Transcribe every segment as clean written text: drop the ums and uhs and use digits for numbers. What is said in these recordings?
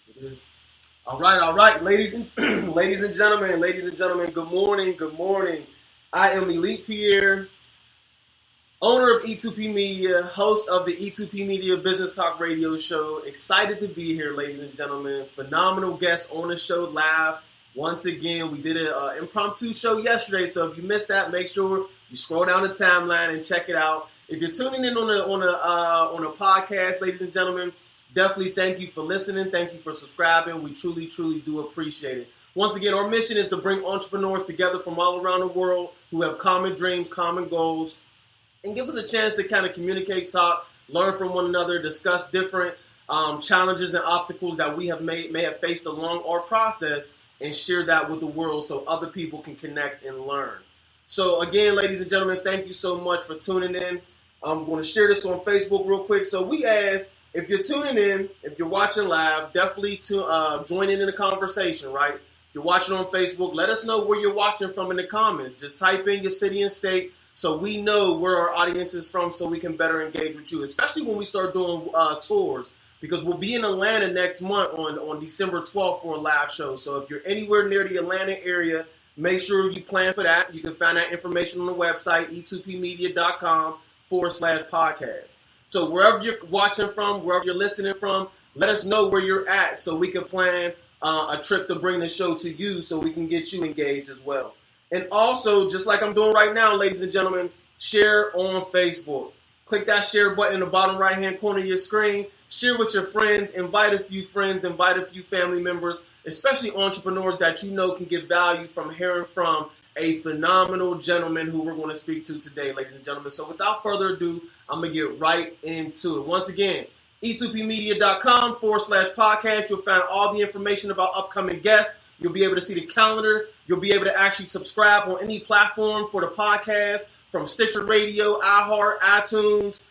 It is. All right, ladies and gentlemen, good morning. I am Elite Pierre, owner of E2P Media, host of the E2P Media Business Talk Radio Show. Excited to be here, ladies and gentlemen. Phenomenal guests on the show live. Once again, we did an impromptu show yesterday, so if you missed that, make sure you scroll down the timeline and check it out. If you're tuning in on a podcast, ladies and gentlemen, definitely thank you for listening. Thank you for subscribing. We truly do appreciate it. Once again, our mission is to bring entrepreneurs together from all around the world who have common dreams, common goals, and give us a chance to kind of communicate, talk, learn from one another, discuss different challenges and obstacles that we may have faced along our process, and share that with the world so other people can connect and learn. So again, ladies and gentlemen, thank you so much for tuning in. I'm going to share this on Facebook real quick. So we asked, if you're tuning in, if you're watching live, definitely join in the conversation, right? If you're watching on Facebook, let us know where you're watching from in the comments. Just type in your city and state so we know where our audience is from so we can better engage with you, especially when we start doing tours, because we'll be in Atlanta next month on December 12th for a live show. So if you're anywhere near the Atlanta area, make sure you plan for that. You can find that information on the website, e2pmedia.com/podcast. So wherever you're watching from, wherever you're listening from, let us know where you're at so we can plan a trip to bring the show to you so we can get you engaged as well. And also, just like I'm doing right now, ladies and gentlemen, share on Facebook. Click that share button in the bottom right-hand corner of your screen. Share with your friends. Invite a few friends. Invite a few family members, especially entrepreneurs that you know can get value from hearing from a phenomenal gentleman who we're going to speak to today, ladies and gentlemen. So without further ado, I'm going to get right into it. Once again, e2pmedia.com/podcast. You'll find all the information about upcoming guests. You'll be able to see the calendar. You'll be able to actually subscribe on any platform for the podcast, from Stitcher Radio, iHeart, iTunes,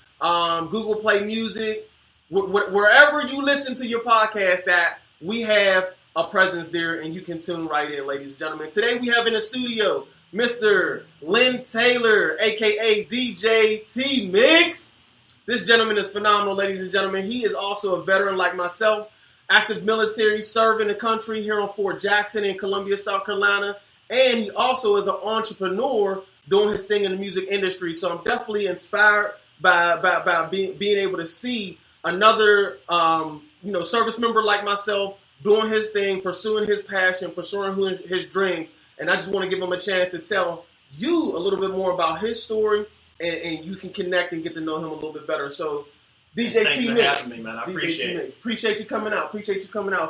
Google Play Music. Wherever you listen to your podcast at, we have a presence there, and you can tune right in, ladies and gentlemen. Today we have in the studio Mr. Len Taylor, a.k.a. DJ Tmix. This gentleman is phenomenal, ladies and gentlemen. He is also a veteran like myself, active military, serving the country here on Fort Jackson in Columbia, South Carolina, and he also is an entrepreneur doing his thing in the music industry. So I'm definitely inspired by being able to see another service member like myself doing his thing, pursuing his passion, pursuing his dreams. And I just want to give him a chance to tell you a little bit more about his story, and you can connect and get to know him a little bit better. So, DJ Thanks Tmix, for having me, man. I appreciate it. Appreciate you coming out.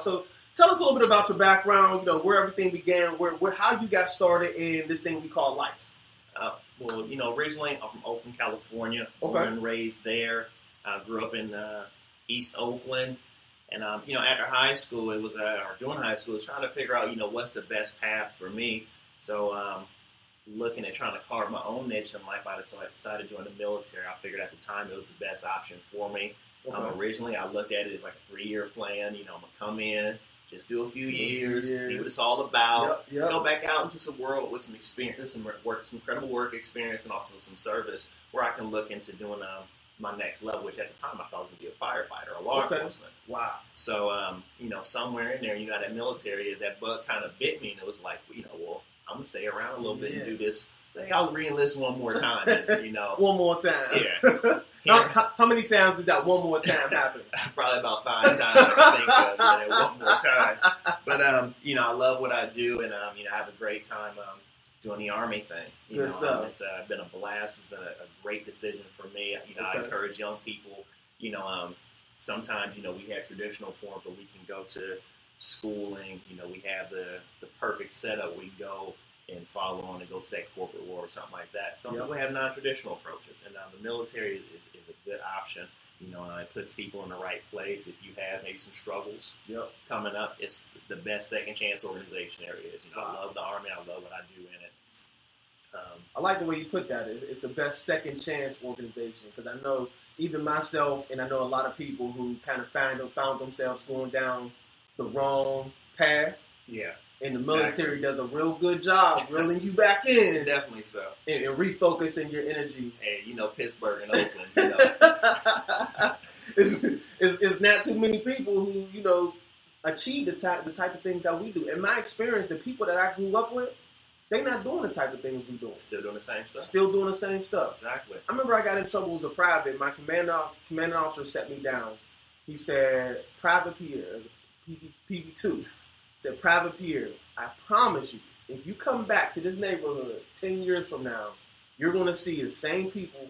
So, tell us a little bit about your background. Where everything began, how you got started in this thing we call life. Originally I'm from Oakland, California. Okay. Born and raised there. I grew up in East Oakland. And, after high school, during high school, I was trying to figure out, what's the best path for me. So, looking at trying to carve my own niche in life, I decided to join the military. I figured at the time it was the best option for me. Okay. Originally, I looked at it as like a 3-year plan. I'm going to come in, just do a few years, see what it's all about, Yep. go back out into some world with some experience, some incredible work experience, and also some service where I can look into doing my next level, which at the time I thought would be a firefighter or law enforcement. Wow. So, somewhere in there, that military is that bug kind of bit me, and it was like, I'm going to stay around a little bit and do this. I'll re-enlist one more time, One more time. Yeah. How many times did that one more time happen? Probably about 5 times I think of that one more time. But, I love what I do, and, I have a great time doing the Army thing. Good stuff. It's been a blast. It's been a great decision for me. I encourage young people, sometimes, we have traditional forms where we can go to schooling. We have the perfect setup. We go and follow on and go to that corporate world or something like that. Some people have non-traditional approaches, and the military is a good option. It puts people in the right place. If you have maybe some struggles coming up, it's the best second chance organization there is. I love the Army. I love what I do in it. I like the way you put that. It's the best second chance organization, because I know even myself, and I know a lot of people who kind of found themselves going down the wrong path. Yeah. And the military does a real good job reeling you back in. Definitely so. And refocusing your energy. Hey, Pittsburgh and Oakland, It's not too many people who, achieve the type of things that we do. In my experience, the people that I grew up with, they're not doing the type of things we doing. Still doing the same stuff. Still doing the same stuff. Exactly. I remember I got in trouble as a private. My commanding officer set me down. He said, Private Pierre, PV2, said, Private Pierre, I promise you, if you come back to this neighborhood 10 years from now, you're going to see the same people.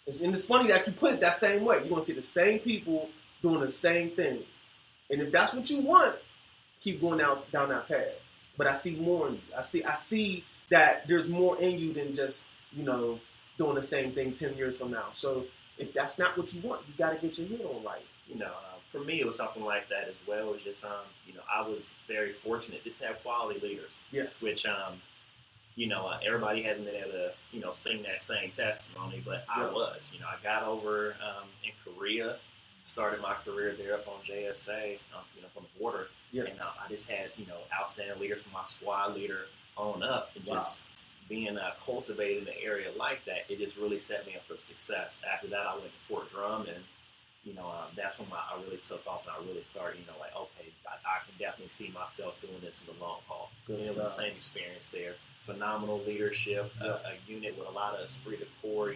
And it's funny that you put it that same way. You're going to see the same people doing the same things. And if that's what you want, keep going down that path. But I see more in you. I see that there's more in you than just, doing the same thing 10 years from now. So if that's not what you want, you got to get your head on right. For me, it was something like that as well. It was just, I was very fortunate just to have quality leaders. Yes. Which, everybody hasn't been able to, sing that same testimony, but I was. I got over in Korea, started my career there up on JSA, from the border. Yeah. And I just had, outstanding leaders from my squad leader on up. And just being cultivated in an area like that, it just really set me up for success. After that, I went to Fort Drum, and that's when I really took off, and I really started, okay, I can definitely see myself doing this in the long haul. It was the same experience there. Phenomenal leadership, a unit with a lot of esprit de corps,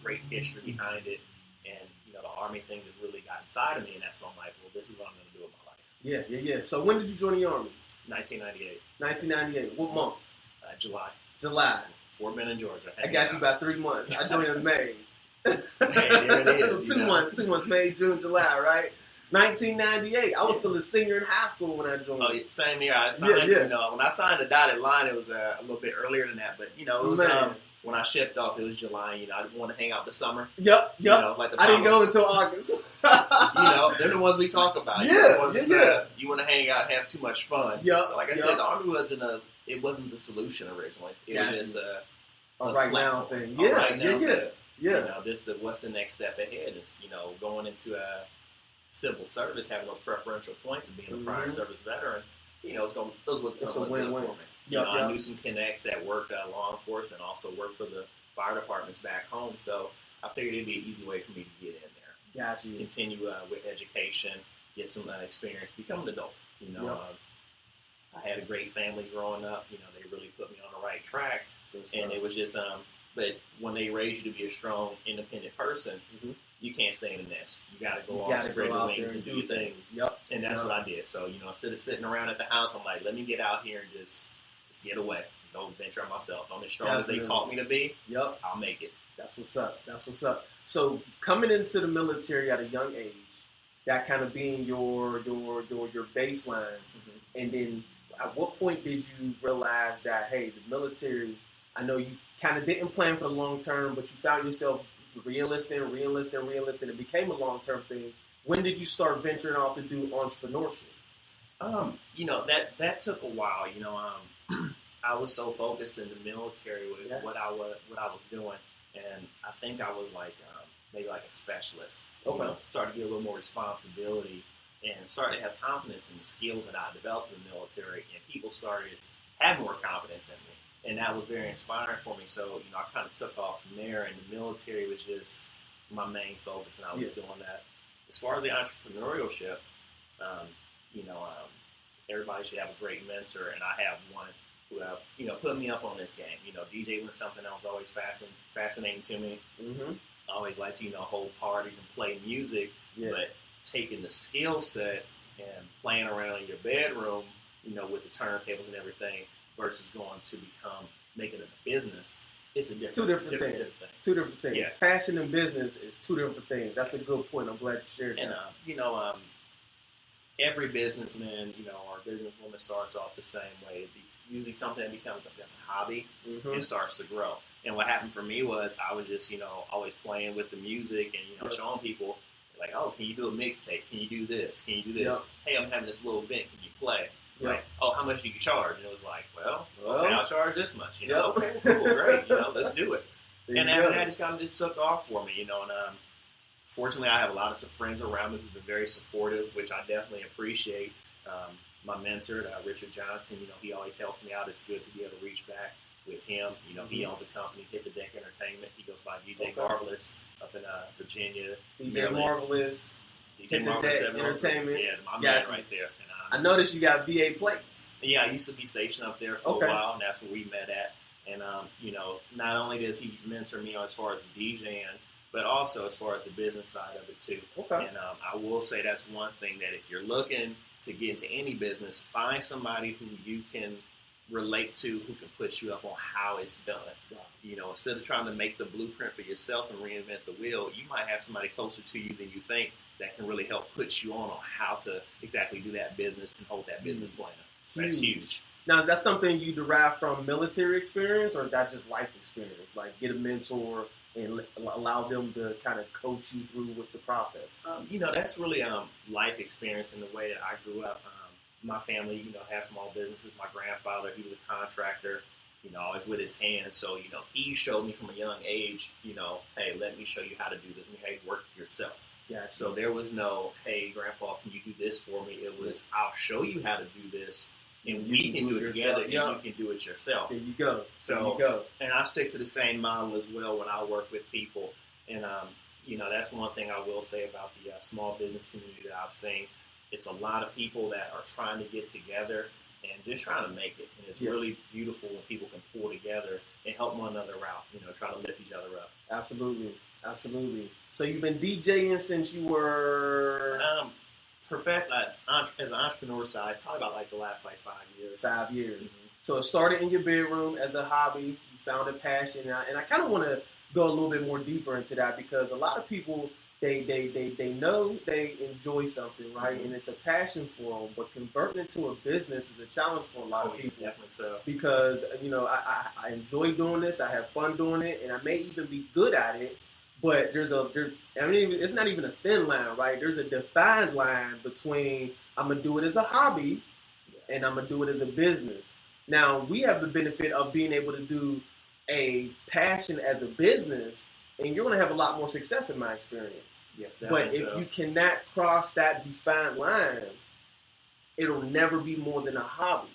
great history behind it. And, the Army thing just really got inside of me, and that's when I'm like, well, this is what I'm going to do with my life. Yeah. So when did you join the Army? 1998. 1998. What month? July. Fort Benning, Georgia. I got you about 3 months. I joined in May. Hey, there it is. 2 months. 2 months. May, June, July, right? 1998. I was still a senior in high school when I joined. Oh, same year. I signed, when I signed the dotted line, it was a little bit earlier than that. But, it was when I shipped off, it was July. I didn't want to hang out the summer. Yep. I didn't go until August. They're the ones we talk about. Yeah. You want to hang out and have too much fun. Yep. So, like I said, the Army wasn't the solution originally. It was just a right now thing. Yeah. Just what's the next step ahead is, going into civil service, having those preferential points and being a prior service veteran. Those look good for me. I knew some connects that worked law enforcement, also worked for the fire departments back home. So I figured it'd be an easy way for me to get in there. Gotcha. Continue with education, get some experience, become an adult. I had a great family growing up. They really put me on the right track. And it was just, but when they raise you to be a strong, independent person, you can't stay in the nest. You got to go off, spread your wings, and do things. Yep. And that's what I did. So, instead of sitting around at the house, I'm like, let me get out here and just get away. Go venture out myself. I'm as strong as they taught me to be. Yep. I'll make it. That's what's up. So, coming into the military at a young age, that kind of being your baseline, and then at what point did you realize that, hey, the military, I know you kind of didn't plan for the long term, but you found yourself re-enlisting. It became a long-term thing. When did you start venturing off to do entrepreneurship? That took a while. I was so focused in the military with what I was doing, and I think I was maybe like a specialist. Started to get a little more responsibility and started to have confidence in the skills that I developed in the military, and people started having more confidence in me. And that was very inspiring for me. So, I kind of took off from there, and the military was just my main focus, and I was doing that. As far as the entrepreneurship, everybody should have a great mentor, and I have one who, put me up on this game. DJ was something that was always fascinating to me. I always liked to, hold parties and play music, but taking the skill set and playing around in your bedroom, with the turntables and everything, versus going to making it a business, it's a different, two different things. Yeah. Passion and business is two different things. That's a good point. I'm glad you shared that. And every businessman, or businesswoman starts off the same way. It's usually something that becomes that's a hobby and starts to grow. And what happened for me was I was just always playing with the music and showing people like, oh, can you do a mixtape? Can you do this? Can you do this? Hey, I'm having this little event. Can you play? Like, oh, how much do you charge? And it was like, well, okay, I'll charge this much. Okay, cool, great. Let's do it. And after that, just kind of just took off for me. And fortunately, I have a lot of friends around me who've been very supportive, which I definitely appreciate. My mentor, Richard Johnson, he always helps me out. It's good to be able to reach back with him. He owns a company, Hit the Deck Entertainment. He goes by DJ Marvelous up in Virginia. DJ Marvelous. DJ Marvelous Entertainment. Yeah, my man right there. I noticed you got VA plates. Yeah, I used to be stationed up there for a while, and that's where we met at. And, not only does he mentor me as far as the DJing, but also as far as the business side of it, too. Okay. And I will say that's one thing that if you're looking to get into any business, find somebody who you can relate to, who can put you up on how it's done. Wow. Instead of trying to make the blueprint for yourself and reinvent the wheel, you might have somebody closer to you than you think that can really help put you on how to exactly do that business and hold that business plan. That's huge. Now, is that something you derive from military experience, or is that just life experience? Like, get a mentor and allow them to kind of coach you through with the process? That's really life experience in the way that I grew up. My family, had small businesses. My grandfather, he was a contractor, always with his hands. So, he showed me from a young age, hey, let me show you how to do this. Let me work yourself. Gotcha. So there was no, hey, Grandpa, can you do this for me? It was, I'll show you how to do this. And we can do it together, and you can do it yourself. There you go. And I stick to the same model as well when I work with people. And, that's one thing I will say about the small business community that I've seen. It's a lot of people that are trying to get together and just trying to make it. And it's really beautiful when people can pull together and help one another out, try to lift each other up. Absolutely. So you've been DJing since you were... as an entrepreneur side, probably about the last 5 years. 5 years. Mm-hmm. So it started in your bedroom as a hobby. You found a passion, and I kind of want to go a little bit more deeper into that, because a lot of people they know they enjoy something, right, and it's a passion for them, but converting it to a business is a challenge for a lot of people. Definitely so. Because I enjoy doing this, I have fun doing it, and I may even be good at it. But it's not even a thin line, right? There's a defined line between I'm going to do it as a hobby and I'm going to do it as a business. Now, we have the benefit of being able to do a passion as a business, and you're going to have a lot more success in my experience. Yes, but if you cannot cross that defined line, it'll never be more than a hobby.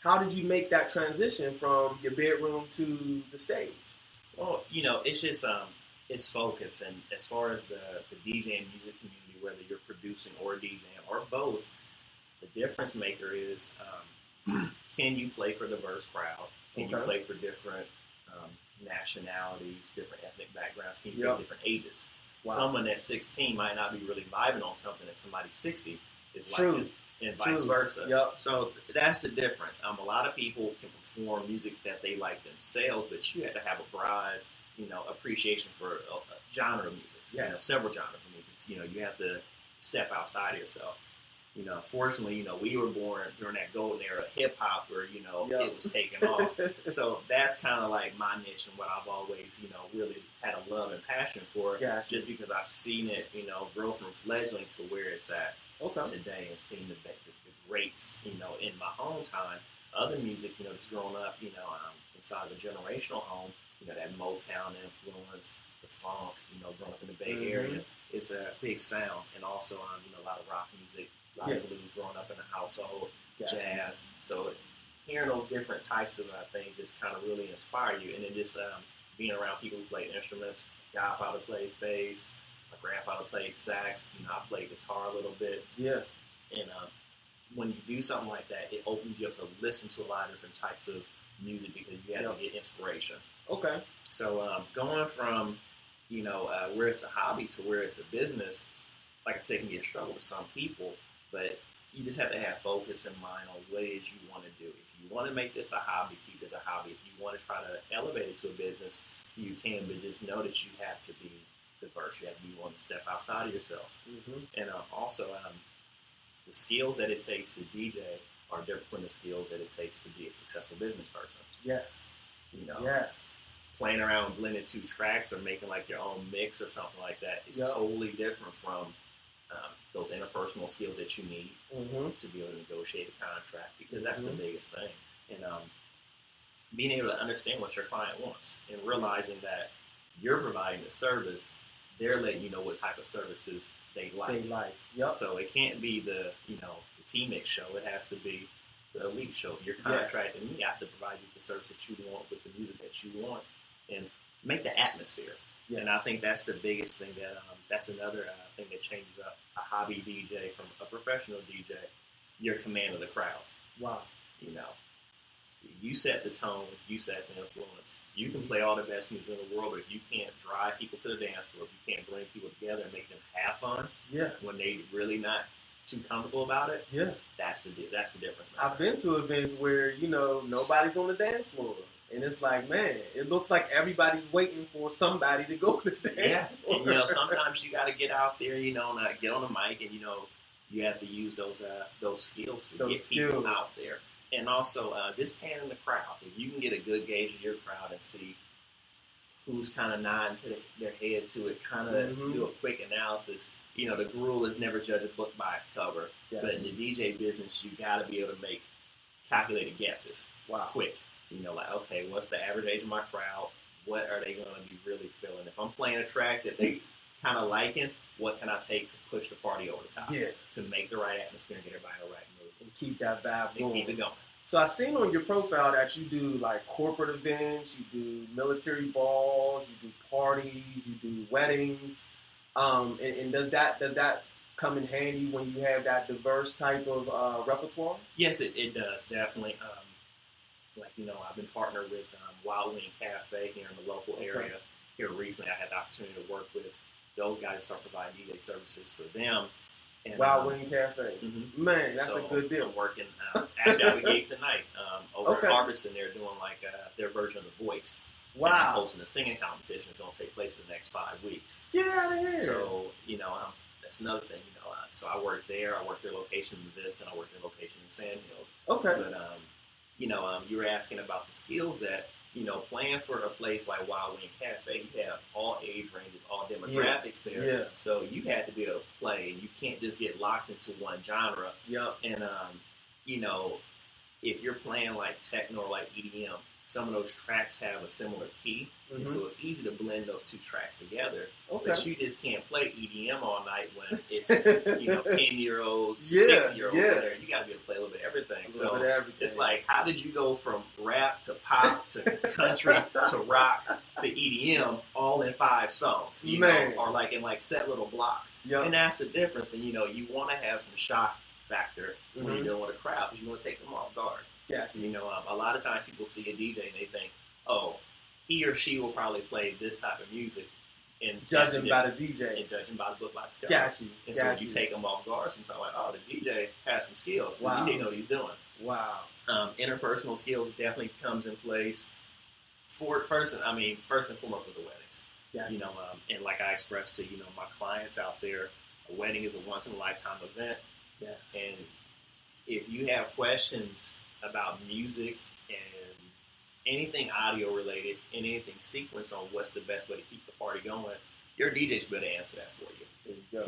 How did you make that transition from your bedroom to the stage? Well, it's just... it's focus, and as far as the DJ and music community, whether you're producing or DJing or both, the difference maker is can you play for a diverse crowd? Can you play for different nationalities, different ethnic backgrounds? Can you play different ages? Wow. Someone that's 16 might not be really vibing on something that somebody 60 is liking, and vice versa. Yep. So that's the difference. A lot of people can perform music that they like themselves, but you have to have a broad appreciation for a genre of music, several genres of music. You have to step outside of yourself. Fortunately, we were born during that golden era of hip hop where, it was taking off. So that's kind of like my niche and what I've always, really had a love and passion for, just because I've seen it, grow from fledgling to where it's at today, and seen the greats, in my own time. Other music, just growing up, inside of a generational home, that Motown influence, the funk, growing up in the Bay Area, it's a big sound. And also, a lot of rock music, a lot of blues growing up in the household, jazz. So hearing those different types of things just kind of really inspire you. And then just being around people who play instruments. My godfather plays bass. My grandfather plays sax. I play guitar a little bit. Yeah. And when you do something like that, it opens you up to listen to a lot of different types of music, because you have to get inspiration. Okay. So going from, where it's a hobby to where it's a business, like I said, can be a struggle with some people, but you just have to have focus in mind on what it is you want to do. If you want to make this a hobby, keep it as a hobby. If you want to try to elevate it to a business, you can, but just know that you have to be diverse. You have to be willing to step outside of yourself. Mm-hmm. And also, the skills that it takes to DJ are different from the skills that it takes to be a successful business person. Yes. Yes. Playing around with blending two tracks or making your own mix or something like that is totally different from those interpersonal skills that you need to be able to negotiate a contract, because that's the biggest thing. And being able to understand what your client wants and realizing that you're providing the service, they're letting you know what type of services they like. So it can't be the Tmix show. It has to be the elite show. You're contracting me. I have to provide you the service that you want with the music that you want, and make the atmosphere. Yes. And I think that's the biggest thing that's another thing that changes a hobby DJ from a professional DJ. your command of the crowd. Wow. You know, you set the tone, you set the influence. You can play all the best music in the world, but if you can't drive people to the dance floor, if you can't bring people together and make them have fun, when they really not too comfortable about it, that's the difference. Man. I've been to events where, you know, nobody's on the dance floor. And it's like, man, it looks like everybody's waiting for somebody to go to the dance floor. And, you know, sometimes you got to get out there, you know, and get on the mic, and, you know, you have to use those skills to get people out there. And also, just panning the crowd. If you can get a good gauge of your crowd and see who's kind of nodding to their head to it, kind of do a quick analysis. You know, the rule is never judge a book by its cover. But in the DJ business, you got to be able to make calculated guesses. Quick. You know, like, okay, what's the average age of my crowd? What are they going to be really feeling? If I'm playing a track that they kind of liking, what can I take to push the party over the top? To make the right atmosphere and get everybody in the right mood. And keep that vibe going. Keep it going. So I seen on your profile that you do like corporate events, you do military balls, you do parties, you do weddings. And does that come in handy when you have that diverse type of repertoire? Yes, it does, definitely. Like, you know, I've been partnered with Wild Wing Cafe here in the local area. Here recently, I had the opportunity to work with those guys to start providing DJ services for them. And, Wild Wing Cafe. Man, that's a good deal. I'm working, actually, I have a gig tonight over in Harbison. They're doing like their version of The Voice. Wow. And I'm hosting a singing competition that's going to take place for the next 5 weeks. Get out of here. So, you know, that's another thing, you know. So I work there. I work their location in this, and I work their location in Sand Hills. But, you know, you were asking about the skills that, you know, playing for a place like Wild Wing Cafe, you have all age ranges, all demographics there. So you had to be able to play. You can't just get locked into one genre. And, you know, if you're playing like techno or like EDM, some of those tracks have a similar key. And so it's easy to blend those two tracks together. But you just can't play EDM all night when it's, you know, 10-year-olds, 60-year-olds in there. You got to be able to play a little bit of everything. So it's like, how did you go from rap to pop to country to rock to EDM all in 5 songs? You know, or like in like set little blocks. And that's the difference. And, you know, you want to have some shock factor when you're dealing with a crowd because you want to take them off guard. You know, a lot of times people see a DJ and they think, oh, he or she will probably play this type of music. And judging by the DJ. And judging by the book by its cover. And so you take them off guard and talk like, oh, the DJ has some skills. The DJ knows what he's doing. Interpersonal skills definitely comes in place for first and foremost with the weddings. You know, and like I expressed to, you know, my clients out there, a wedding is a once in a lifetime event. And if you have questions about music and anything audio related and anything sequence on what's the best way to keep the party going, your DJ should be able to answer that for you.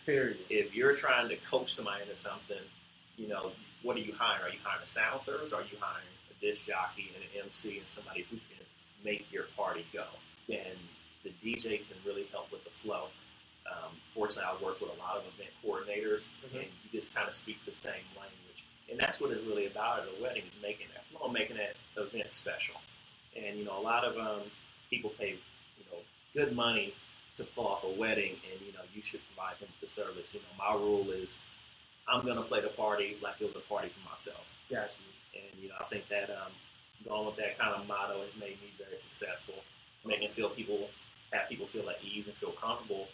Period. If you're trying to coach somebody into something, you know, what are you hiring? Are you hiring a sound service? Or are you hiring a disc jockey and an MC and somebody who can make your party go? And the DJ can really help with the flow. Fortunately, I work with a lot of event coordinators, and you just kind of speak the same language. And that's what it's really about at a wedding, is making that flow, making that event special. And, you know, a lot of people pay, you know, good money to pull off a wedding, and, you know, you should provide them with the service. You know, my rule is I'm going to play the party like it was a party for myself. And, you know, I think that going with that kind of motto has made me very successful, making people feel at ease and feel comfortable.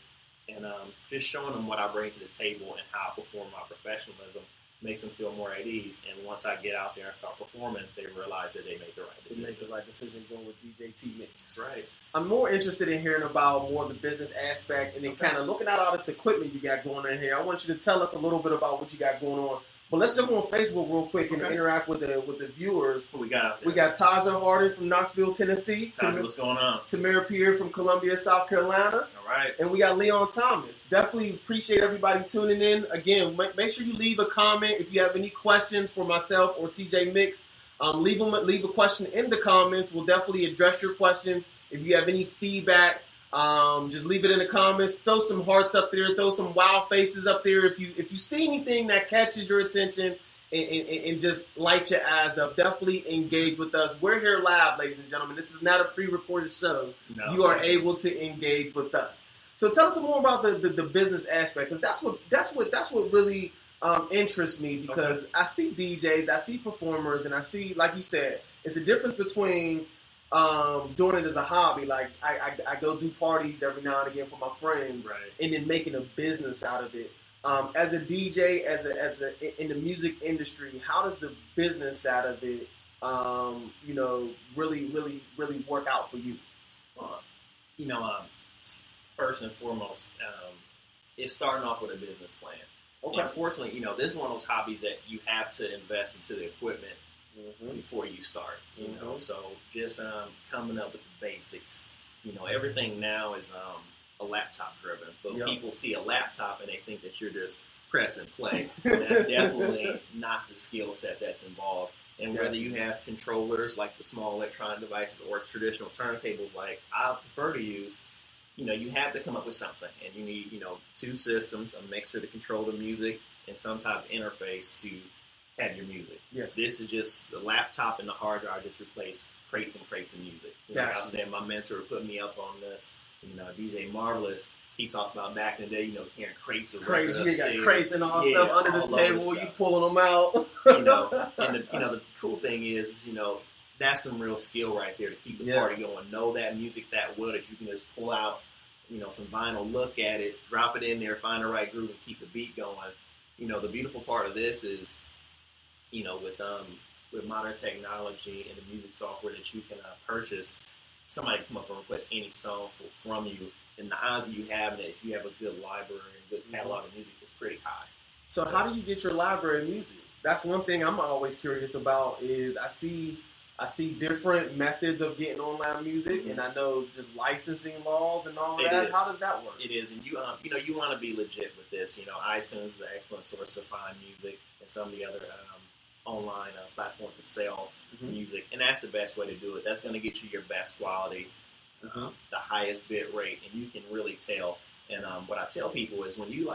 And just showing them what I bring to the table and how I perform my professionalism makes them feel more at ease. And once I get out there and start performing, they realize that they make the right decision. They make the right decision going with DJ Tmix. That's right. I'm more interested in hearing about more of the business aspect and then kind of looking at all this equipment you got going on here. I want you to tell us a little bit about what you got going on. But let's jump on Facebook real quick and interact with the viewers. What we got out there? We got Taja Harden from Knoxville, Tennessee. Taja, what's going on? Tamara Pierre from Columbia, South Carolina. All right. And we got Leon Thomas. Definitely appreciate everybody tuning in. Again, make sure you leave a comment if you have any questions for myself or TJ Mix. Leave a question in the comments. We'll definitely address your questions. If you have any feedback, just leave it in the comments. Throw some hearts up there. Throw some wow faces up there. If you see anything that catches your attention and just light your eyes up, definitely engage with us. We're here live, ladies and gentlemen. This is not a pre-recorded show. No. You are able to engage with us. So tell us more about the business aspect, because that's what really interests me because I see DJs, I see performers, and I see, like you said, it's a difference between doing it as a hobby. Like I go do parties every now and again for my friends, Right. and then making a business out of it. As a DJ, as a in the music industry, how does the business out of it, really work out for you? You know, first and foremost, it's starting off with a business plan. Okay. Unfortunately, this is one of those hobbies that you have to invest into the equipment before you start. You know, so just coming up with the basics. Everything now is a laptop driven, but people see a laptop and they think that you're just press and play. And that's definitely not the skill set that's involved. And whether you have controllers like the small electronic devices or traditional turntables like I prefer to use, you have to come up with something. And you need, 2 systems, a mixer to control the music, and some type of interface to have your music. Yes. This is just the laptop and the hard drive just replace crates and crates of music. Like I was saying, my mentor put me up on this. DJ Marvelous, he talks about back in the day, carrying crates of records. You got crates and all stuff under the table. You pulling them out. And the cool thing is that's some real skill right there to keep the party going. Know that music that well that you can just pull out, some vinyl, look at it, drop it in there, find the right groove, and keep the beat going. The beautiful part of this is, with modern technology and the music software that you can purchase, somebody can come up and request any song from you, and the odds of you having it, if you have a good library and good catalog of music, is pretty high. So how do you get your library of music? That's one thing I'm always curious about. Is I see different methods of getting online music, and I know just licensing laws and all of that. How does that work? It is, and you want to be legit with this. iTunes is an excellent source to find music, and some of the other online platforms to sell music, and that's the best way to do it. That's going to get you your best quality, the highest bit rate, and you can really tell. And what I tell people is when you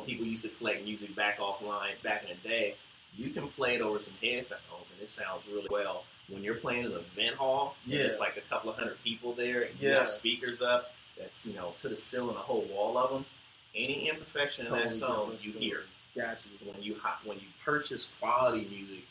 people used to collect music back offline back in the day, you can play it over some headphones, and it sounds really well. When you're playing in an event hall, and it's like a couple of hundred people there, and you have speakers up that's to the ceiling, a whole wall of them. Any imperfection in that song, you hear. Gotcha. When you purchase quality music,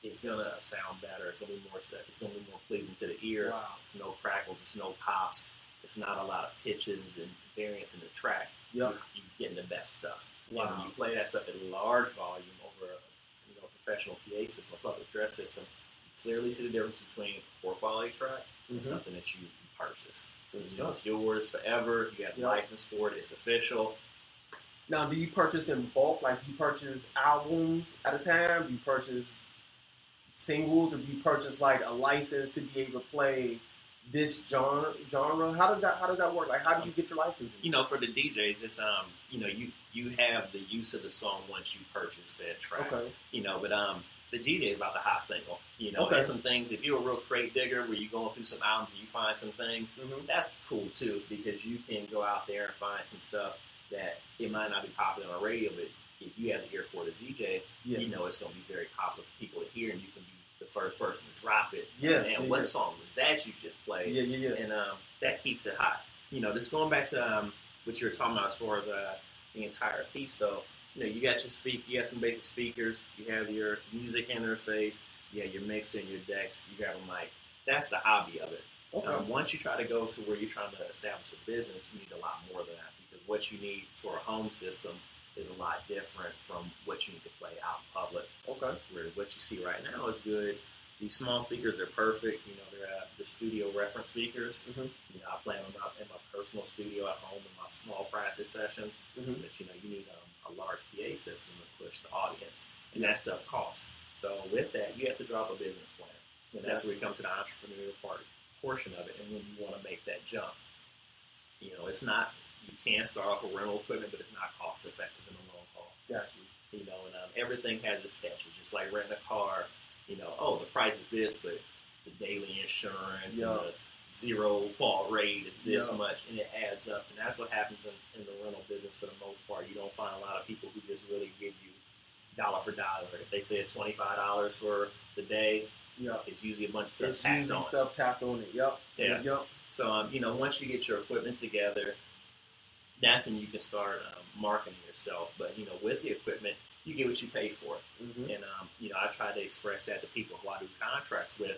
it's gonna sound better. It's gonna be more set. It's gonna be more pleasing to the ear. Wow. There's no crackles. There's no pops. It's not a lot of pitches and variants in the track. Yep. You're getting the best stuff. Wow. And when you play that stuff at large volume over a professional PA system, a public address system, you clearly see the difference between a poor quality track and something that you purchase. It's yours forever. You have the license for it. It's official. Now, do you purchase in bulk? Like, do you purchase albums at a time? Do you purchase singles, or do you purchase like a license to be able to play this genre? How does that work? Like, how do you get your license? For the DJs, it's you have the use of the song once you purchase that track. Okay. But the DJ is about the hot single. There's some things. If you're a real crate digger, where you're going through some albums and you find some things, that's cool too, because you can go out there and find some stuff that it might not be popular on the radio, but if you have the ear for the DJ, it's going to be very popular for people to hear, and you can be the first person to drop it. What song was that you just played? And that keeps it hot. Just going back to what you were talking about as far as the entire piece, though. You got you got some basic speakers. You have your music interface. You have your mixer and your decks. You have a mic. That's the hobby of it. Okay. Once you try to go to where you're trying to establish a business, you need a lot more than that, because what you need for a home system is a lot different from what you need to play out in public. Okay. Where what you see right now is good. These small speakers are perfect. They're studio reference speakers. I play them in my personal studio at home in my small practice sessions. But you need a large PA system to push the audience, and that stuff costs. So with that, you have to drop a business plan, and that's where we come to the entrepreneurial portion of it. And when you want to make that jump, it's not. You can start off with rental equipment, but it's not cost effective in the long haul. Gotcha. And everything has its catches, just like renting a car. The price is this, but the daily insurance and the zero fault rate is this much, and it adds up. And that's what happens in the rental business for the most part. You don't find a lot of people who just really give you dollar for dollar. If they say it's $25 for the day, it's usually a bunch of stuff tacked on it. So, once you get your equipment together, that's when you can start marketing yourself. But, with the equipment, you get what you pay for. Mm-hmm. And, I try to express that to people who I do contracts with.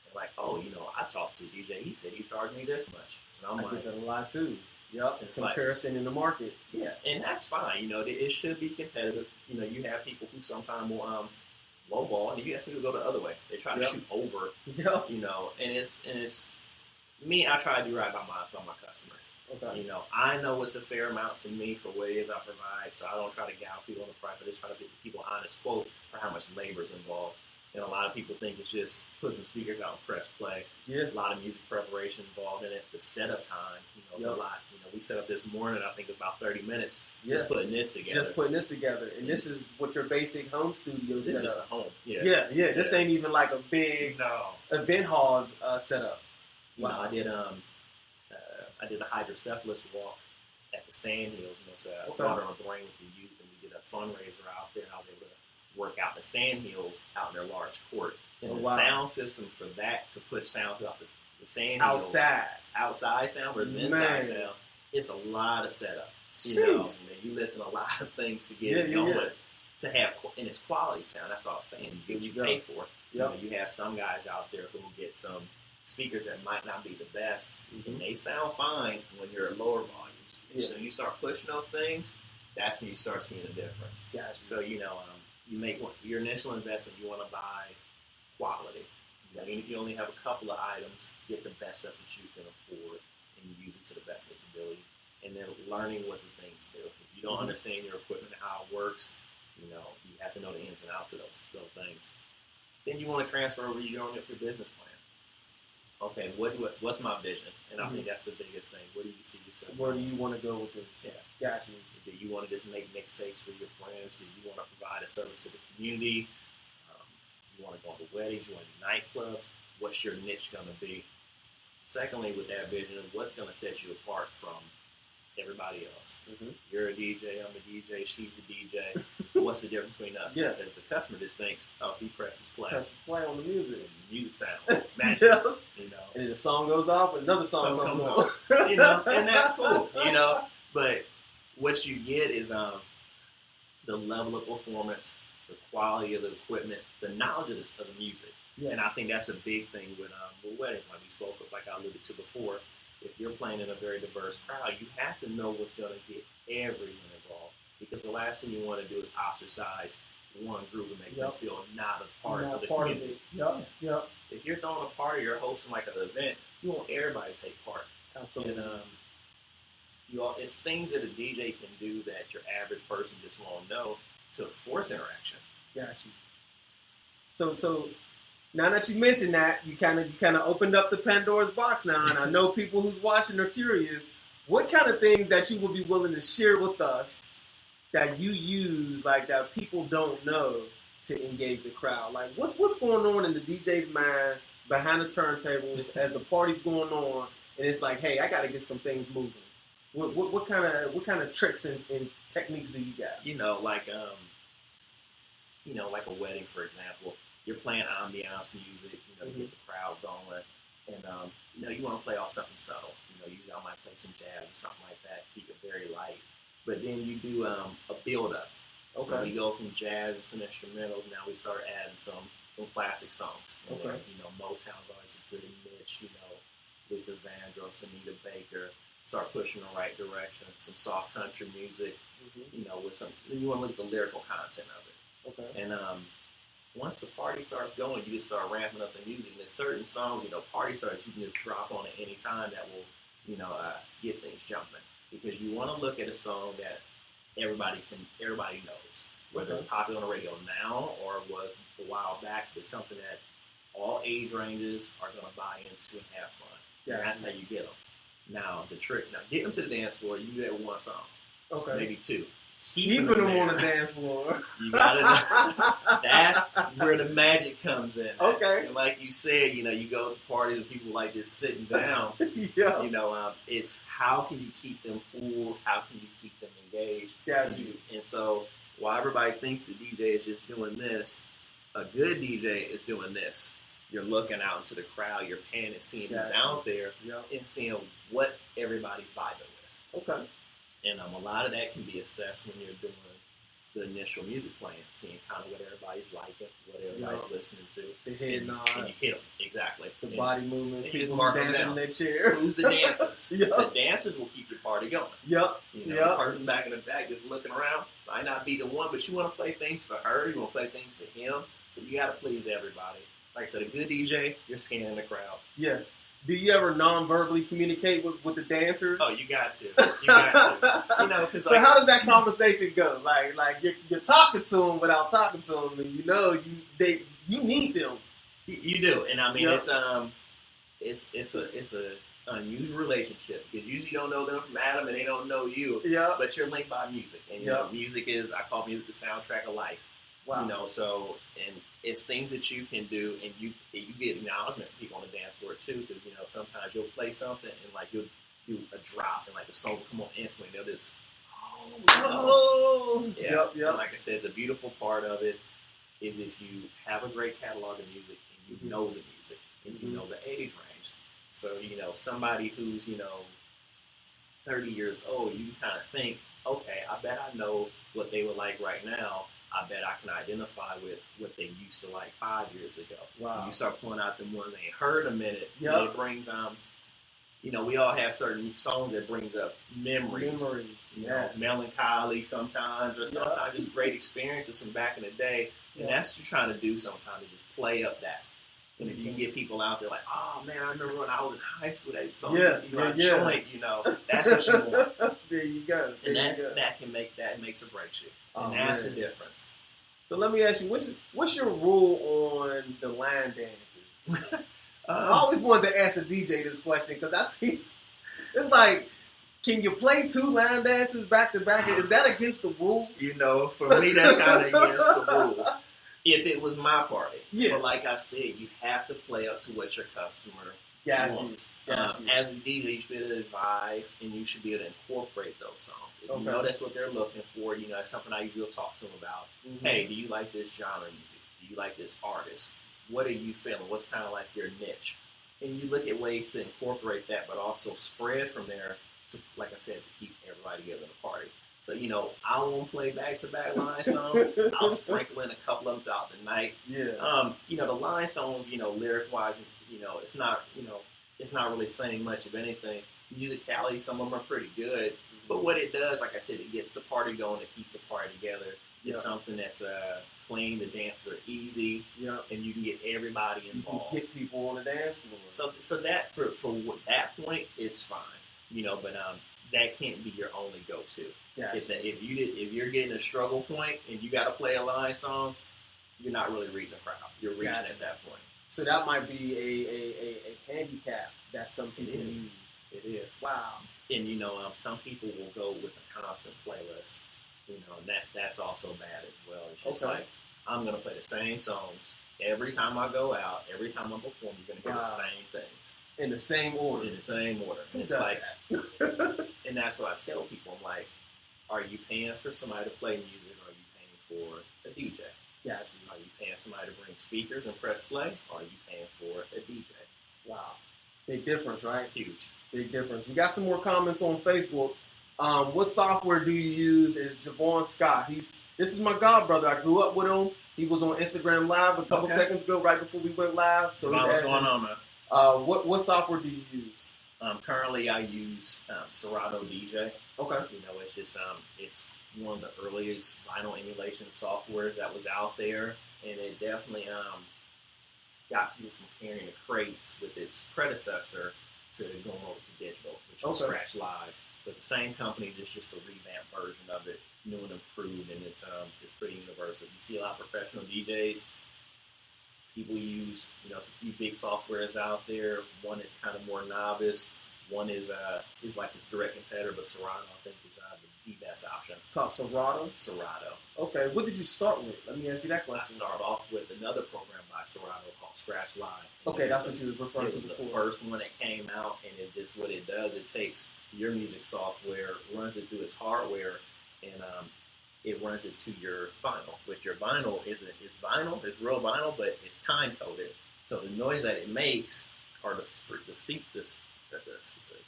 And like, I talked to the DJ. He said he charged me this much. And I'm I get that a lot too. Yep. Comparison in the market. Yeah, and that's fine. It should be competitive. You have people who sometimes will lowball, and if you ask me to go the other way, they try to shoot over. Yep. And it's me. I try to do right by my customers. Okay. I know what's a fair amount to me for what it is I provide, so I don't try to gouge people on the price. I just try to give people an honest quote for how much labor is involved. And a lot of people think it's just put some speakers out and press play. Yeah. A lot of music preparation involved in it. The setup time, is a lot. We set up this morning, I think it was about 30 minutes, just putting this together. And this is what your basic home studio This is setup. just a home. Yeah. This ain't even like a big event hall setup. Wow. I did a hydrocephalus walk at the Sandhills. So I brought on a brain with the youth, and we did a fundraiser out there. And I was able to work out the Sandhills out in their large court. And the sound system for that to push sound throughout the Sandhills. Outside sound versus inside sound. It's a lot of setup. You're lifting a lot of things to get it going. To have, and it's quality sound. That's what I was saying. You get what you pay for. You have some guys out there who get some speakers that might not be the best, and they sound fine when you're at lower volumes. So you start pushing those things, that's when you start seeing a difference. Gotcha. So you make your initial investment. You want to buy quality. You only have a couple of items. Get the best stuff that you can afford, and you use it to the best of its ability. And then learning what the things do. If you don't understand your equipment and how it works, you have to know the ins and outs of those things. Then you want to transfer over your business plan. Okay, what's my vision? And I think that's the biggest thing. What do you see yourself? Where do you want to go with this? Yeah. Gotcha. Do you want to just make mixtapes for your friends? Do you want to provide a service to the community? You want to go to weddings? You want to nightclubs? What's your niche going to be? Secondly, with that vision, what's going to set you apart from everybody else? You're a DJ, I'm a DJ, she's a DJ. What's the difference between us? Because the customer just thinks, he presses play. Play on the music. And the music sounds magic. And then the song goes off, another song comes on. And that's cool. But what you get is the level of performance, the quality of the equipment, the knowledge of the music. Yes. And I think that's a big thing with weddings, like we spoke of, like I alluded to before. If you're playing in a very diverse crowd, you have to know what's going to get everyone involved. Because the last thing you want to do is ostracize one group and make them feel not a part of the community. If you're throwing a party or hosting like an event, you want everybody to take part. Absolutely. And it's things that a DJ can do that your average person just won't know to force interaction. Gotcha. So now that you mentioned that, you kind of opened up the Pandora's box now, and I know people who's watching are curious. What kind of things that you would be willing to share with us that you use, like that people don't know, to engage the crowd? Like what's going on in the DJ's mind behind the turntables as the party's going on, and it's like, hey, I got to get some things moving. What kind of tricks and techniques do you got? Like a wedding, for example. You're playing ambiance music, to get the crowd going. And, you want to play off something subtle. Y'all might play some jazz or something like that, keep it very light. But then you do a build-up. Okay. So we go from jazz and some instrumentals. Now we start adding some classic songs. Okay. Motown's always a good niche, Luther Vandross, Anita Baker. Start pushing in the right direction. Some soft country music, with some. Then you want to look at the lyrical content of it. Okay. And once the party starts going, you just start ramping up the music. And there's certain songs, party starts, you can just drop on at any time that will, get things jumping. Because you want to look at a song that everybody knows, whether it's popular on the radio now or was a while back. It's something that all age ranges are going to buy into and have fun. Yeah. And that's how you get them. Now, get them to the dance floor. You do that with one song. Okay. Maybe two. Keeping them on the dance floor. You gotta know. That's where the magic comes in. Okay. And like you said, you go to parties and people like just sitting down. It's how can you keep them cool? How can you keep them engaged? And so while everybody thinks the DJ is just doing this, a good DJ is doing this. You're looking out into the crowd, you're paying and seeing who's out there and seeing what everybody's vibing with. Okay. And a lot of that can be assessed when you're doing the initial music playing, seeing kind of what everybody's liking, what everybody's listening to. The head nods. And you hit them, exactly. The body movement, people mark dancing in their chair. Who's the dancers? Yep. The dancers will keep your party going. Yep. The person back in the back just looking around might not be the one, but you want to play things for her, you want to play things for him, so you got to please everybody. Like I said, a good DJ, you're scanning the crowd. Yeah. Do you ever non-verbally communicate with the dancers? Oh, you got to. You got to. Cause so how does that conversation go? Like you're talking to them without talking to them, and you need them. You do, and I mean it's a unusual relationship because usually you don't know them from Adam and they don't know you. Yeah. But you're linked by music, and music is, I call music the soundtrack of life. Wow. So, and it's things that you can do, and you get acknowledgement from people on the dance floor too. Because sometimes you'll play something and like you'll do a drop, and like the song will come on instantly. They'll just yeah. And like I said, the beautiful part of it is if you have a great catalog of music and you know the music and you know the age range. So somebody who's 30 years old, you kind of think, okay, I bet I know what they would like right now. I bet I can identify with what they used to like 5 years ago. Wow. When you start pulling out them ones they ain't heard in a minute, it brings we all have certain songs that brings up memories. Melancholy sometimes, or sometimes just great experiences from back in the day. And that's what you're trying to do sometimes, to just play up that. And if you can get people out there like, oh man, I remember when I was in high school, that song, joint, that's what you want. There you go. That makes or breaks you. And that's the difference. So let me ask you, what's your rule on the line dances? I always wanted to ask a DJ this question because I see it's like, can you play 2 line dances back to back? Is that against the rule? For me, that's kind of against the rules. If it was my party. Yeah. But like I said, you have to play up to what your customer wants. As a DJ, you should be able to advise, and you should be able to incorporate those songs. If you know that's what they're looking for, that's something I usually talk to them about. Mm-hmm. Hey, do you like this genre of music? Do you like this artist? What are you feeling? What's kind of like your niche? And you look at ways to incorporate that, but also spread from there to, like I said, to keep everybody together in the party. So, I won't play back-to-back line songs. I'll sprinkle in a couple of them throughout the night. Yeah. The line songs, lyric-wise, it's not really saying much of anything. Musicality, some of them are pretty good. But what it does, like I said, it gets the party going. It keeps the party together. It's something that's clean. The dances are easy. Yeah. And you can get everybody involved. You can get people on the dance floor. So that, for that point, it's fine. But that can't be your only go-to. Gotcha. If you're getting a struggle point and you got to play a line song, you're not really reading the crowd. You're reaching at that point. So that might be a handicap that some people use. It is. Wow. And some people will go with a constant playlist. And that's also bad as well. It's just like, I'm going to play the same songs every time I go out. Every time I perform, you're going to hear the same things. In the same order. And it's like, and that's what I tell people. I'm like, are you paying for somebody to play music, or are you paying for a DJ? Gotcha. Are you paying somebody to bring speakers and press play, or are you paying for a DJ? Wow. Big difference, right? Huge. Big difference. We got some more comments on Facebook. What software do you use? Is Javon Scott. This is my godbrother. I grew up with him. He was on Instagram Live a couple seconds ago, right before we went live. So what's going on, man? What software do you use? Currently, I use Serato DJ. Okay. It's just it's one of the earliest vinyl emulation softwares that was out there, and it definitely got people from carrying the crates with its predecessor to going over to digital, which was Scratch Live. But the same company, just a revamped version of it, new and improved, and it's pretty universal. You see a lot of professional DJs. People use, a few big softwares out there. One is kind of more novice. One is like its direct competitor, but Serato, I think, is the best option. It's called Serato? Serato. Okay. What did you start with? Let me ask you that question. I started off with another program by Serato called Scratch Live. Okay, that's what you was referring to before. It was the first one that came out, and it just, what it does, it takes your music software, runs it through its hardware, and it runs it to your vinyl. With your vinyl, it's vinyl, it's real vinyl, but it's time coded. So the noise that it makes, or the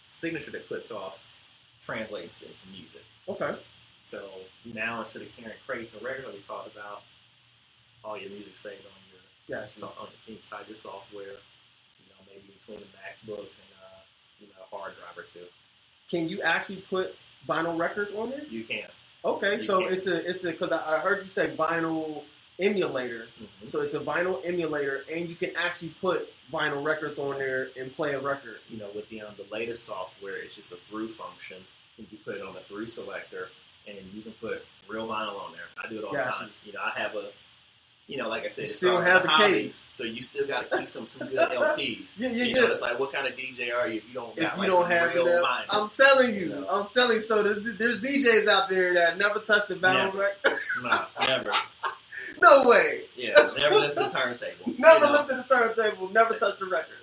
signature that puts off, translates into music. Okay. So now instead of carrying crates and regularly talk about all your music saved on inside your software, maybe between the MacBook and hard drive or two. Can you actually put vinyl records on there? You can. Okay, you so can. it's a because I heard you say vinyl emulator. Mm-hmm. So it's a vinyl emulator, and you can actually put vinyl records on there and play a record. With the latest software, it's just a through function. You can put it on a through selector, and you can put real vinyl on there. I do it all the time. I have a, like I said, you it's still have the case, so you still got to keep some good LPs. Yeah. It's like, what kind of DJ are you if you don't have real vinyl? I'm telling you. So there's DJs out there that never touched the vinyl record. No, never. No way. Yeah, never lifted the turntable. Never lifted the turntable. Never touched the record.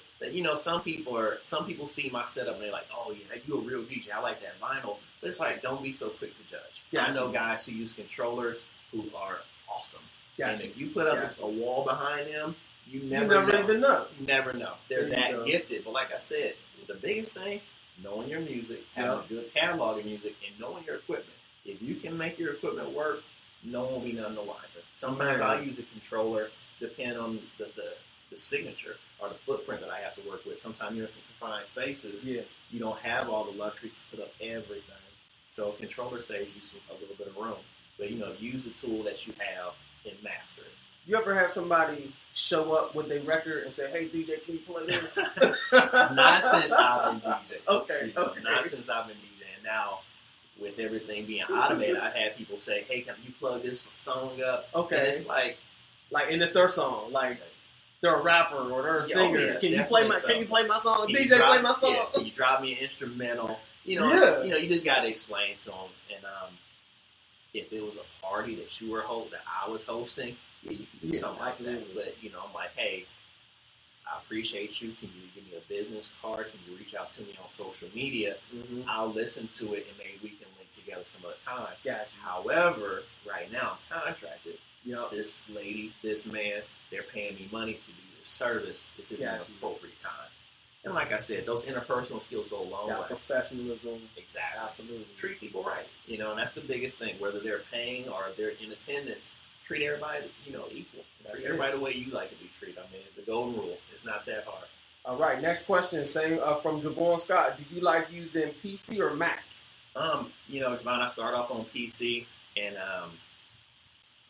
Some people see my setup and they're like, oh yeah, you a real DJ. I like that vinyl. But it's like, don't be so quick to judge. I know guys who use controllers who are awesome. And if you put up a wall behind them, you never even know. You never know. They're that gifted. But like I said, the biggest thing, knowing your music, having a good catalog of music, and knowing your equipment. If you can make your equipment work, no one will be none the wiser. Sometimes I'll use a controller, depending on the signature or the footprint that I have to work with. Sometimes you're in some confined spaces. Yeah. You don't have all the luxuries to put up everything. So a controller saves you a little bit of room. But, use the tool that you have and master it. You ever have somebody show up with a record and say, hey, DJ, can you play this? Not since I've been DJing. Okay. Not since I've been DJing. Now, with everything being automated, I had people say, hey, can you plug this song up? Okay. And it's like, and it's their song. Like, they're a rapper or they're a singer. Yeah, can you play my song? DJ, play my song. Yeah, can you drop me an instrumental? You just got to explain to them. And if it was a party that I was hosting, you can do something like that. But I'm like, hey, I appreciate you. Can you give me a business card? Can you reach out to me on social media? Mm-hmm. I'll listen to it and maybe we can link together some other time. Gotcha. However, right now I'm contracted. This lady, this man, they're paying me money to do this service. This is an appropriate time. And like I said, those interpersonal skills go a long way. Professionalism. Exactly. Absolutely. Treat people right. And that's the biggest thing. Whether they're paying or they're in attendance, treat everybody, equal. Treat everybody the way you like to be treated. I mean, the golden rule. It's not that hard. All right. Next question. Same from Javon Scott. Do you like using PC or Mac? Javon, I started off on PC and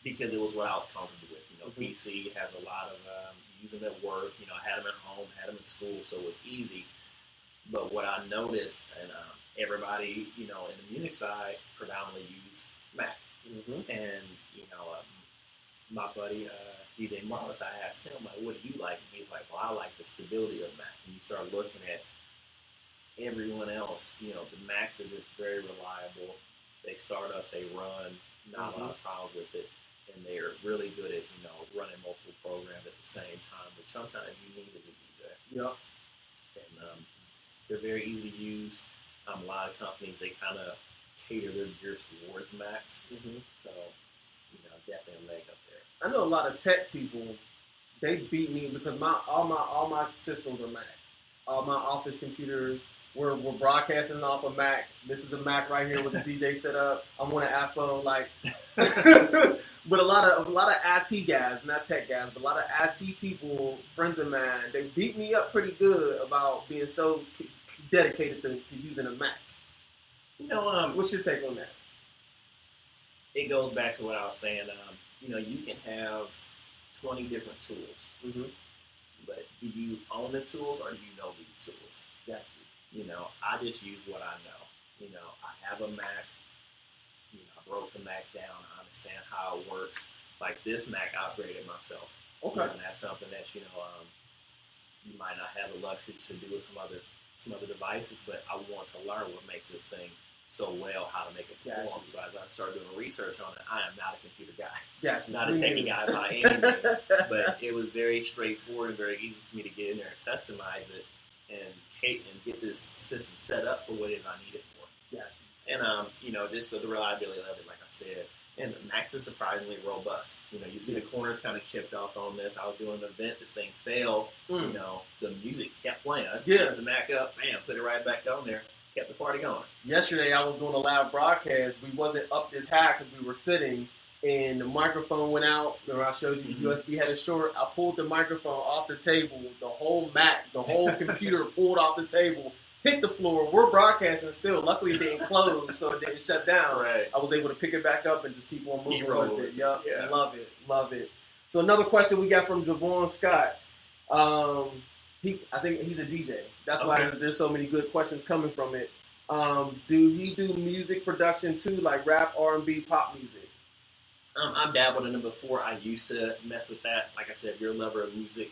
because it was what I was comfortable with. PC has a lot of use them at work. I had them at home, had them in school, so it was easy. But what I noticed, and everybody, in the music side, predominantly use Mac. Mm-hmm. And my buddy DJ Marlis, I asked him, like, what do you like? And he's like, well, I like the stability of Mac. And you start looking at everyone else. The Macs are just very reliable. They start up, they run, not a lot of problems with it. And they're really good at, running multiple programs at the same time, which sometimes you need as a DJ. Yep. And they're very easy to use. A lot of companies, they kind of cater their gear towards Macs. Mm-hmm. So, definitely a leg up there. I know a lot of tech people, they beat me because all my systems are Mac. All my office computers, we're broadcasting off a Mac. This is a Mac right here with the DJ set up. I'm on an iPhone, like. But a lot of IT guys, not tech guys, but a lot of IT people, friends of mine, they beat me up pretty good about being so dedicated to using a Mac. What's your take on that? It goes back to what I was saying. You can have 20 different tools, mm-hmm. but do you own the tools or do you know these tools? Gotcha. I just use what I know. I have a Mac. I broke the Mac down. I understand how it works. Like this Mac, I upgraded myself. Okay. And that's something that you might not have the luxury to do with some other devices, but I want to learn what makes this thing so well, how to make it perform. Gotcha. So as I started doing research on it, I am not a computer guy. Gotcha. Not a techie guy by any means. But it was very straightforward and very easy for me to get in there and customize it and get this system set up for what it is I need it for. Gotcha. And just the reliability of it, like I said. And the Macs are surprisingly robust. You see the corners kind of chipped off on this. I was doing an event, this thing fell. The music kept playing. I put the Mac up, bam, put it right back on there. kept the party going. Yesterday, I was doing a live broadcast. We wasn't up this high because we were sitting, and the microphone went out. Remember, I showed you the USB had a short. I pulled the microphone off the table. The whole Mac, the whole computer pulled off the table, hit the floor. We're broadcasting still. Luckily, it didn't close, so it didn't shut down. Right. I was able to pick it back up and just keep on moving with it. Yep. Yeah. Love it. So another question we got from Javon Scott. I think he's a DJ. That's why there's so many good questions coming from it. Do he do music production too, like rap, R&B, pop music? I've dabbled in it before. I used to mess with that. Like I said, if you're a lover of music,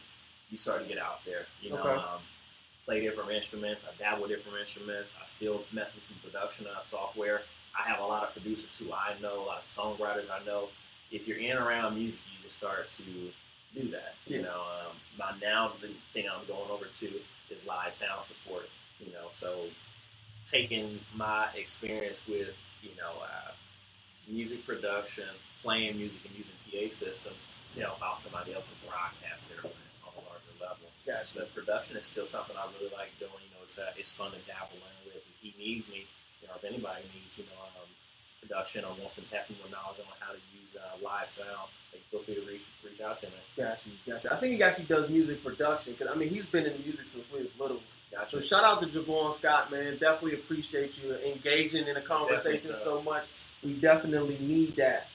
you start to get out there. You know, play different instruments. I dabble with different instruments. I still mess with some production software. I have a lot of producers who I know, a lot of songwriters I know. If you're in around music, you just start to do that. You know, by now the thing I'm going over to is live sound support. You know, so taking my experience with music production, playing music, and using PA systems to help out somebody else to broadcast it on a larger level. Gotcha. But production is still something I really like doing. You know, it's fun to dabble in with. If he needs me, if anybody needs, production or wants some testing more knowledge on how to use live sound, feel free to reach out to me. Gotcha. I think he actually does music production because he's been in music since we was little. Gotcha. So shout out to Javon Scott, man. Definitely appreciate you engaging in a conversation so much. We definitely need that.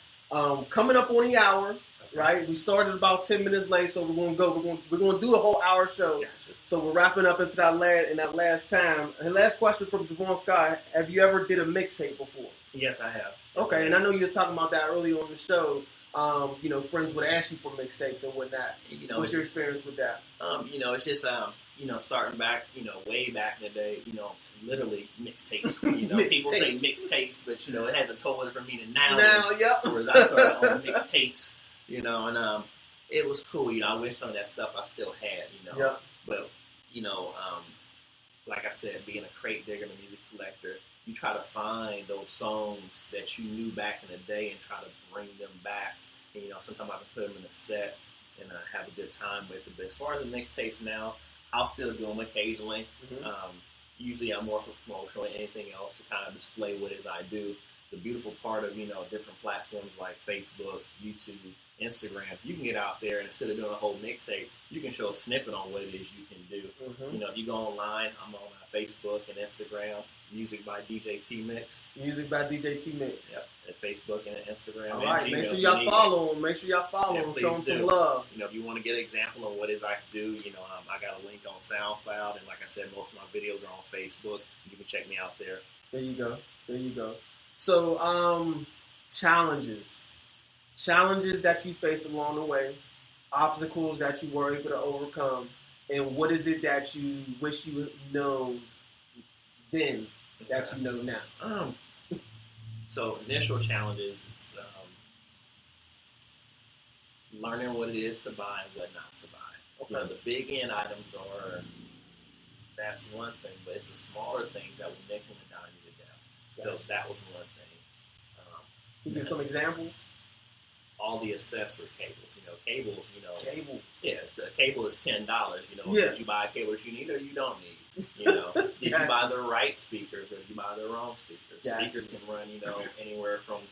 Coming up on the hour, right? We started about 10 minutes late, so we're gonna go. We're gonna do a whole hour show. Gotcha. So we're wrapping up into that last time. And last question from Javon Scott: have you ever did a mixtape before? Yes, I have. Okay, and I know you was talking about that earlier on the show. Friends would ask you for mixtapes and whatnot. What's your experience with that? It's just starting back, way back in the day, literally mixtapes. People say mixtapes, but it has a totally different meaning now. Whereas I started on mixtapes, and it was cool. I wish some of that stuff I still had, But like I said, being a crate digger and a music collector, you try to find those songs that you knew back in the day and try to bring them back. And, sometimes I can put them in a set and have a good time with it. But as far as the mixtapes now, I'll still do them occasionally. Usually I'm more for promotional than anything else to kind of display what it is I do. The beautiful part of, different platforms like Facebook, YouTube, Instagram, you can get out there and instead of doing a whole mixtape, you can show a snippet on what it is you can do. If you go online, I'm on Facebook and Instagram, Music by DJ Tmix. Music by DJ Tmix. Yep, at Facebook and Instagram. All right, make sure y'all follow him. Show him some love. If you want to get an example of what it is I do, I got a link on SoundCloud, and like I said, most of my videos are on Facebook. You can check me out there. There you go. So, challenges that you faced along the way, obstacles that you were able to overcome, and what is it that you wish you had known then that you know now? So initial challenges is learning what it is to buy and what not to buy. The big end items that's one thing, but it's the smaller things that will nickel and dime you to death. So that was one thing. Can you give some examples? All the accessory cables, cables. Cables. Yeah, the cable is $10. If you buy a cable that you need or you don't need. If you buy the right speakers or you buy the wrong speakers. Speakers can run, anywhere from,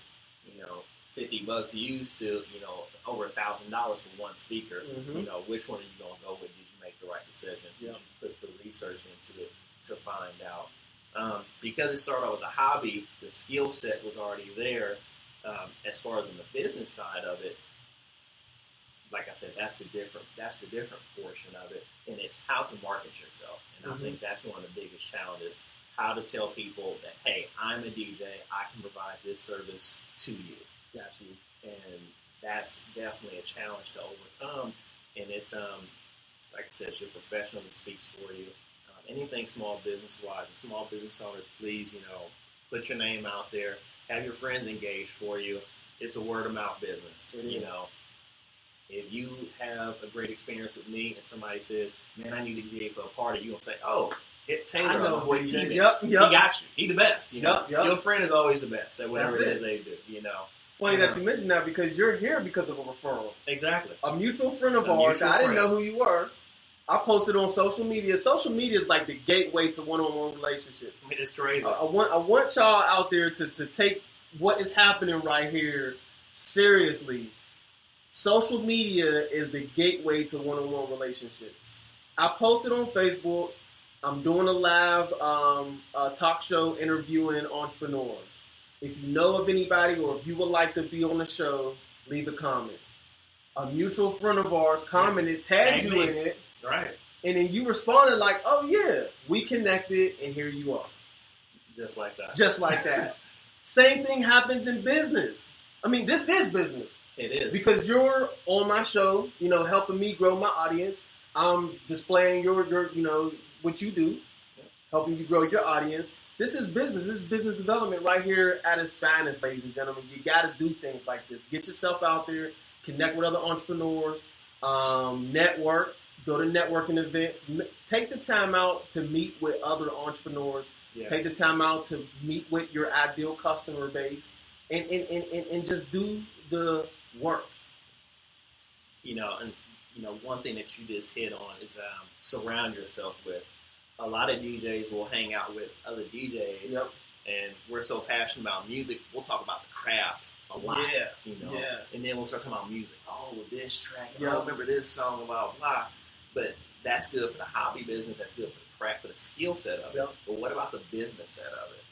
$50 used to, over $1,000 for one speaker. Which one are you going to go with? Did you make the right decision? Did you put the research into it to find out? Because it started out as a hobby, the skill set was already there. As far as on the business side of it, like I said, that's a different portion of it, and it's how to market yourself. And I think that's one of the biggest challenges: how to tell people that, hey, I'm a DJ, I can provide this service to you. Got you. And that's definitely a challenge to overcome. And it's like I said, it's your professional that speaks for you. Anything small business wise, and small business owners, please, put your name out there. Have your friends engaged for you. It's a word of mouth business. If you have a great experience with me and somebody says, man, I need a gig for a party, you're going to say, oh, hit Taylor. I know boy Tmix. He got you. He the best. Your friend is always the best at whatever it is they do. Funny that you mentioned that because you're here because of a referral. Exactly. A mutual friend of ours. I didn't know who you were. I posted on social media. Social media is like the gateway to one-on-one relationships. It's crazy. I want y'all out there to take what is happening right here seriously. Social media is the gateway to one-on-one relationships. I posted on Facebook. I'm doing a live talk show interviewing entrepreneurs. If you know of anybody or if you would like to be on the show, leave a comment. A mutual friend of ours commented, tagged you in it. Right. And then you responded like, oh yeah, we connected and here you are. Just like that. Just like that. Same thing happens in business. I mean, this is business. It is. Because you're on my show, helping me grow my audience. I'm displaying your what you do, helping you grow your audience. This is business. This is business development right here at its finest, ladies and gentlemen. You got to do things like this. Get yourself out there, connect with other entrepreneurs, network, go to networking events. Take the time out to meet with other entrepreneurs. Yes. Take the time out to meet with your ideal customer base and just do the work. One thing that you just hit on is surround yourself with. A lot of DJs will hang out with other DJs, yep. And we're so passionate about music, we'll talk about the craft a lot, Yeah. And then we'll start talking about music. Oh, this track, yep. I remember this song, blah, blah. But that's good for the hobby business, that's good for the craft, for the skill set of it. Yep. But what about the business set of it?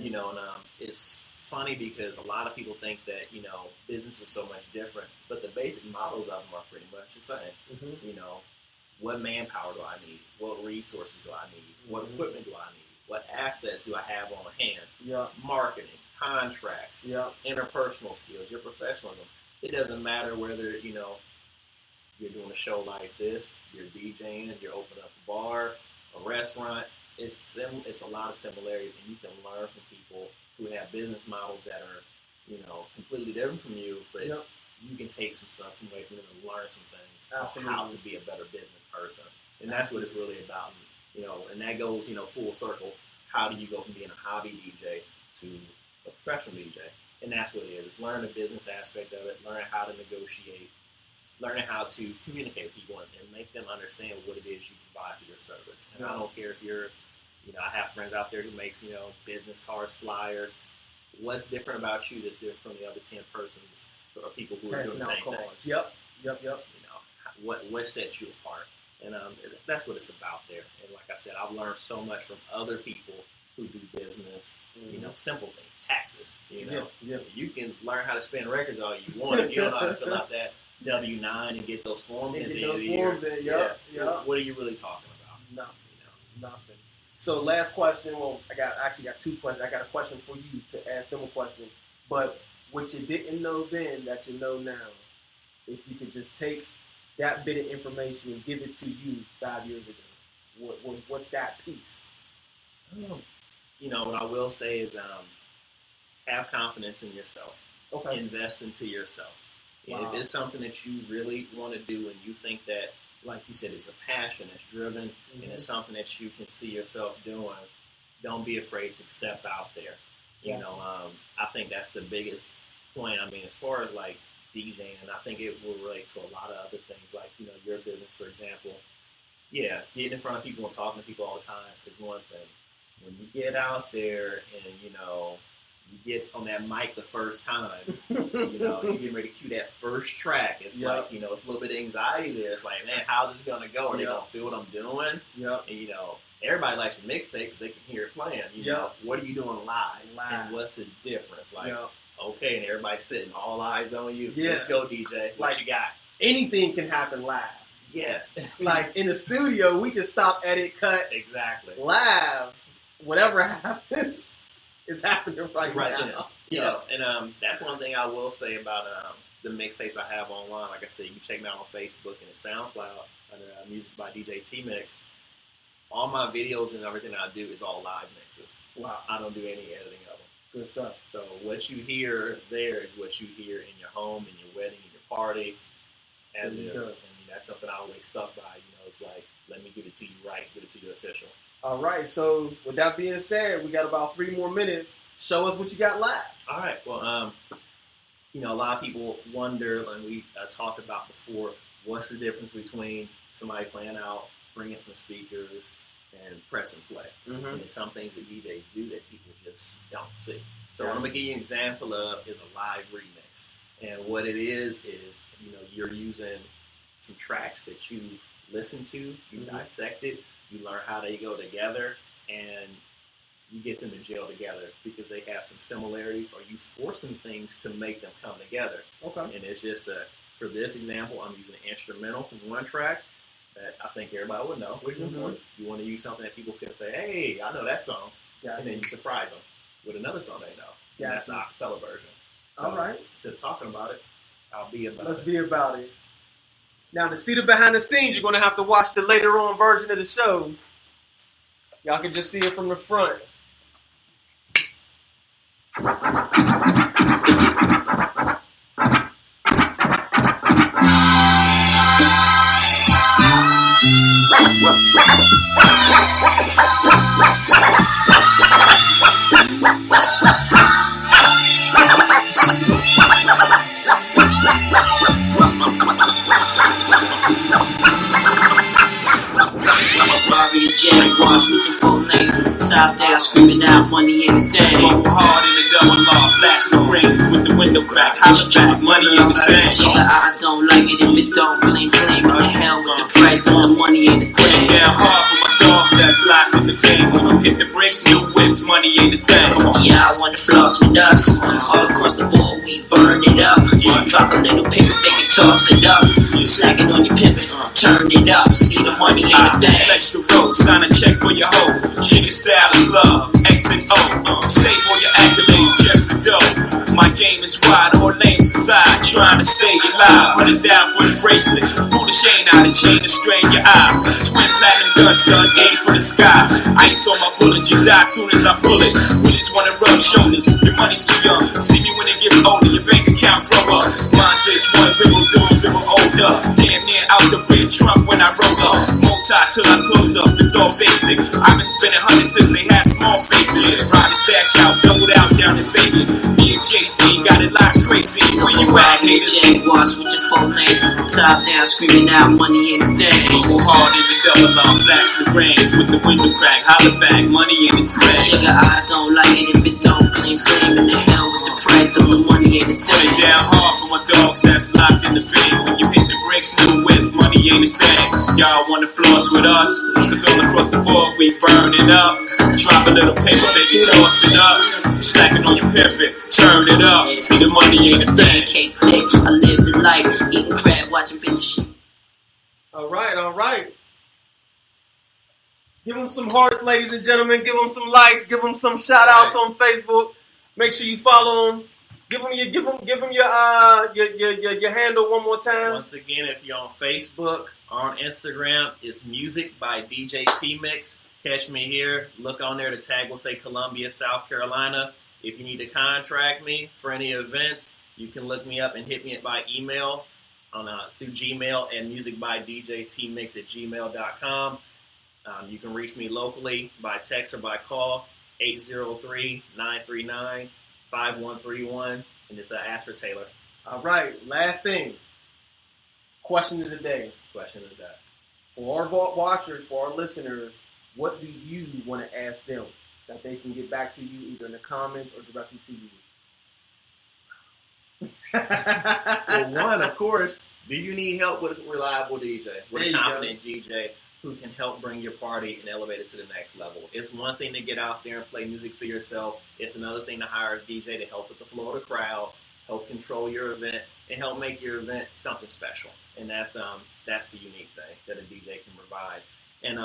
Yeah. It's funny because a lot of people think that, business is so much different, but the basic models of them are pretty much the same. Mm-hmm. What manpower do I need? What resources do I need? What equipment do I need? What assets do I have on hand? Yeah. Marketing, contracts, yeah. interpersonal skills, your professionalism. It doesn't matter whether, you're doing a show like this, you're DJing, you're opening up a bar, a restaurant. It's a lot of similarities, and you can learn from people who have business models that are, completely different from you, but yep. you can take some stuff away from them and learn some things Absolutely. How to be a better business person. And that's what it's really about. And that goes, full circle. How do you go from being a hobby DJ to a professional DJ? And that's what it is. It's learning the business aspect of it, learning how to negotiate, learning how to communicate with people and make them understand what it is you provide for your service. And I don't care if you're, I have friends out there who makes, business cards, flyers. What's different about you that's different from the other 10 persons or people who are doing the same thing? Yep. What sets you apart? And that's what it's about there. And like I said, I've learned so much from other people who do business, simple things, taxes, Yeah. You can learn how to spin records all you want. If you don't know how to fill out that W-9 and get those forms in the end of the year. Yeah. What are you really talking about? Nothing. So last question. Well, I got two questions. I got a question for you to ask them a question. But what you didn't know then that you know now, if you could just take that bit of information and give it to you 5 years ago, what's that piece? What I will say is have confidence in yourself. Okay. Invest into yourself. And if it's something that you really want to do and you think that, like you said, it's a passion, it's driven, and it's something that you can see yourself doing, don't be afraid to step out there. I think that's the biggest point. I mean, as far as like DJing, and I think it will relate to a lot of other things, like, your business, for example. Yeah, getting in front of people and talking to people all the time is one thing. When you get out there and, you get on that mic the first time, you get ready to cue that first track. It's like, it's a little bit of anxiety there. It's like, man, how's this going to go? Are they going to feel what I'm doing? Yeah. And, everybody likes your mixtape because they can hear it playing. What are you doing live? And what's the difference? Like, okay, and everybody's sitting, all eyes on you. Yeah. Let's go, DJ. What you got? Anything can happen live. Yes. Like in the studio, we can stop, edit, cut. Exactly. Live, whatever happens, it's happening right now. Yeah. And that's one thing I will say about the mixtapes I have online. Like I said, you can check me out on Facebook and SoundCloud under music by DJ Tmix. All my videos and everything I do is all live mixes. Wow. I don't do any editing of them. Good stuff. So what you hear there is what you hear in your home, in your wedding, in your party, as it is. And that's something I always stuck by. It's like, let me give it to you right, give it to you official. All right. So with that being said, we got about 3 more minutes. Show us what you got live. All right. Well, a lot of people wonder, and we talked about before, what's the difference between somebody playing out bring in some speakers, and press and play. Mm-hmm. And there's some things that DJs do that people just don't see. So what I'm gonna give you an example of is a live remix. And what it is you're using some tracks that you listen to, you dissect it, you learn how they go together, and you get them to gel together because they have some similarities, or you force some things to make them come together. Okay. And it's just for this example, I'm using an instrumental from one track that I think everybody would know, which is important. You want to use something that people can say, hey, I know that song. Gotcha. And then you surprise them with another song they know. Gotcha. And that's the acapella version. So, all right. Instead of talking about it, Let's be about it. Now, to see the behind the scenes, you're going to have to watch the later on version of the show. Y'all can just see it from the front. Jaguars with your full name. Top down, screaming out money in the thing. Bubble hard in the double law, flashing the rings with the window crack. Holla back, money in the thing. Jigga, I don't like it if it don't bling bling. What the hell with the price, but the money in the thing. Down hard for my dogs that's locked in the game. When you hit the bricks, new whips, money ain't a thing. Yeah, I wanna floss with us. All across the board, we burn it up. Drop a little paper, baby, toss it up. Slacking on your pimpin', turn it up. See the money in the thing. Flex the road, sign a check for your hoe. Jigga style is love, X and O. Save all your accolades, just the dough. My game is wide, all names aside. Trying to stay alive, put it down for the bracelet. Foolish ain't out of chain to strain your eye. Twin platinum gun, son, aim for the sky. Ice on my bullet, you die soon as I pull it. We just wanna rub shoulders, your money's too young. See me when it gets older, your bank account grow up. Mine says 1000 older. Damn near out the red trunk when I roll up. Multi till I close up, it's all basic. I've been spending hundreds since they had small faces. Riding stash house, doubled out down in Vegas. Me and JD got it locked straight. See where you at, haters. Jaguars with your full name. Top down, screaming out money in the thing. Bubble hard in the double law, flashing the rings with the window crack. Holla back, money in the thing. Jigga, I don't like it if it don't bling bling. In the hell with the price, though the money ain't a Put it thing. down hard for my dogs that's locked in the bin. When you hit the bricks, new whip, money ain't a thing. Y'all wanna floss with us? Cause all across the board we burn it up. Drop a little paper, baby, toss it up. Slacking on your pimpin', turn it up. See the money ain't a thing. I live the life, eating crab, watching bitches. All right. Give them some hearts, ladies and gentlemen. Give them some likes. Give them some shout outs on Facebook. Make sure you follow them. Give them your handle one more time. Once again, if you're on Facebook, on Instagram, it's Music by DJ Tmix. Catch me here. Look on there. The tag will say Columbia, South Carolina. If you need to contract me for any events, you can look me up and hit me by email through Gmail at musicbydjtmix@gmail.com. You can reach me locally by text or by call, 803-939-5131, and it's Ask for Taylor. All right, last thing. Question of the day. For our watchers, for our listeners, what do you want to ask them that they can get back to you either in the comments or directly to you? Well, one, of course, do you need help with a reliable DJ? With a confident DJ who can help bring your party and elevate it to the next level. It's one thing to get out there and play music for yourself. It's another thing to hire a DJ to help with the flow of the crowd, help control your event, and help make your event something special. And that's the unique thing that a DJ can provide. And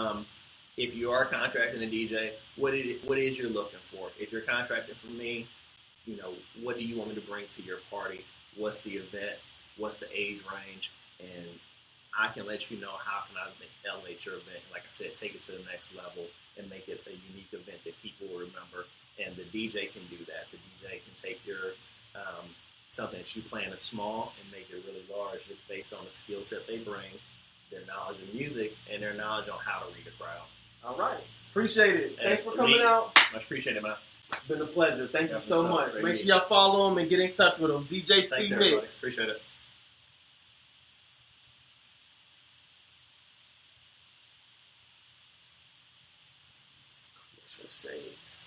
if you are contracting a DJ, what is you're looking for? If you're contracting from me, what do you want me to bring to your party? What's the event? What's the age range? And I can let you know how can I elevate your event. Like I said, take it to the next level and make it a unique event that people will remember. And the DJ can do that. The DJ can take your something that you plan as small and make it really large, just based on the skill set they bring, their knowledge of music, and their knowledge on how to read a crowd. All right. Appreciate it. Thanks for coming out. Much appreciated, man. It's been a pleasure. Thank you so much. Make sure y'all follow him and get in touch with him. DJ Tmix. Appreciate it. Trust James.